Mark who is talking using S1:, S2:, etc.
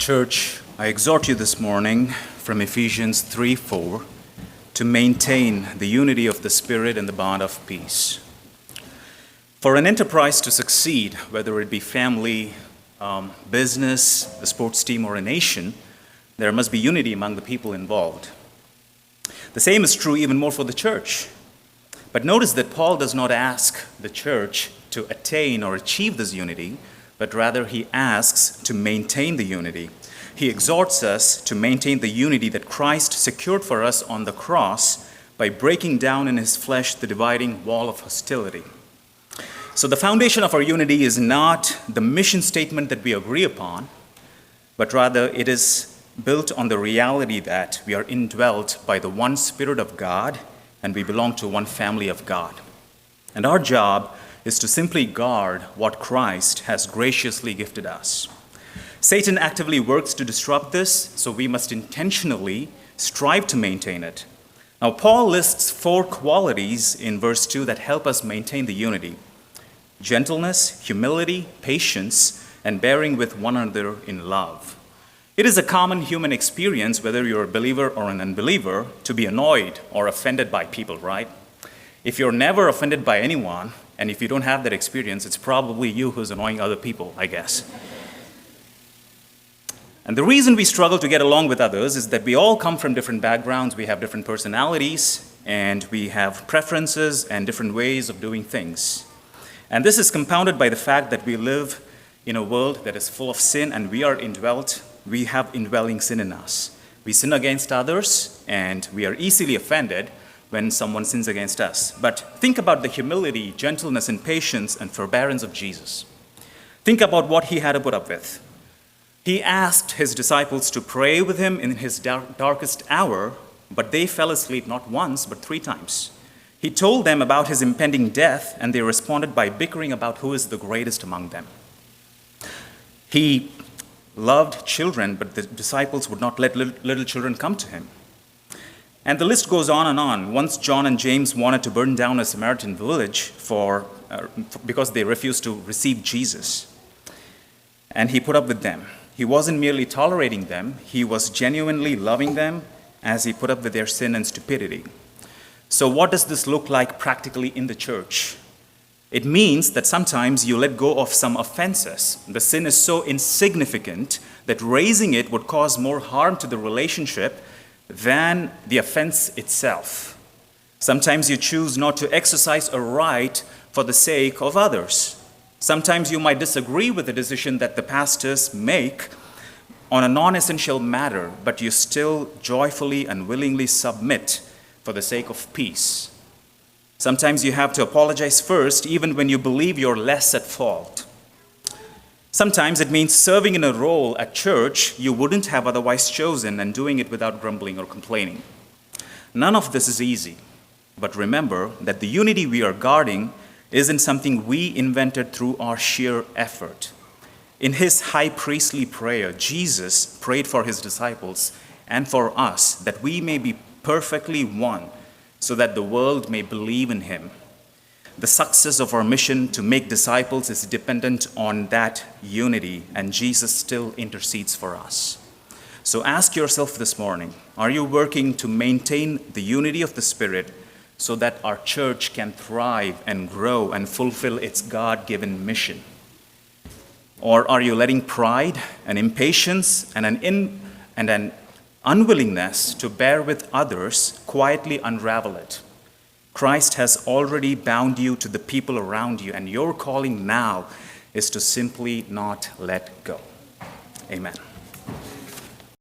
S1: Church, I exhort you this morning from Ephesians 3:4 to maintain the unity of the Spirit and the bond of peace. For an enterprise to succeed, whether it be family, business, a sports team, or a nation, there must be unity among the people involved. The same is true even more for the church. But notice that Paul does not ask the church to attain or achieve this unity, but rather he asks to maintain the unity. He exhorts us to maintain the unity that Christ secured for us on the cross by breaking down in his flesh the dividing wall of hostility. So the foundation of our unity is not the mission statement that we agree upon, but rather it is built on the reality that we are indwelt by the one Spirit of God and we belong to one family of God. And our job is to simply guard what Christ has graciously gifted us. Satan actively works to disrupt this, so we must intentionally strive to maintain it. Now, Paul lists 4 qualities in verse 2 that help us maintain the unity: gentleness, humility, patience, and bearing with one another in love. It is a common human experience, whether you're a believer or an unbeliever, to be annoyed or offended by people, right? If you're never offended by anyone, and if you don't have that experience, it's probably you who's annoying other people, I guess. And the reason we struggle to get along with others is that we all come from different backgrounds, we have different personalities, and we have preferences and different ways of doing things. And this is compounded by the fact that we live in a world that is full of sin, and we have indwelling sin in us. We sin against others, and we are easily offended when someone sins against us. But think about the humility, gentleness, and patience and forbearance of Jesus. Think about what he had to put up with. He asked his disciples to pray with him in his darkest hour, but they fell asleep not once, but 3 times. He told them about his impending death, and they responded by bickering about who is the greatest among them. He loved children, but the disciples would not let little children come to him. And the list goes on and on. Once John and James wanted to burn down a Samaritan village because they refused to receive Jesus. And he put up with them. He wasn't merely tolerating them, he was genuinely loving them as he put up with their sin and stupidity. So what does this look like practically in the church? It means that sometimes you let go of some offenses. The sin is so insignificant that raising it would cause more harm to the relationship than the offense itself. Sometimes you choose not to exercise a right for the sake of others. Sometimes you might disagree with the decision that the pastors make on a non-essential matter, but you still joyfully and willingly submit for the sake of peace. Sometimes you have to apologize first, even when you believe you're less at fault. Sometimes it means serving in a role at church you wouldn't have otherwise chosen and doing it without grumbling or complaining. None of this is easy, but remember that the unity we are guarding isn't something we invented through our sheer effort. In his high priestly prayer, Jesus prayed for his disciples and for us that we may be perfectly one so that the world may believe in him. The success of our mission to make disciples is dependent on that unity, and Jesus still intercedes for us. So ask yourself this morning, are you working to maintain the unity of the Spirit so that our church can thrive and grow and fulfill its God-given mission? Or are you letting pride and impatience and an unwillingness to bear with others quietly unravel it? Christ has already bound you to the people around you, and your calling now is to simply not let go. Amen.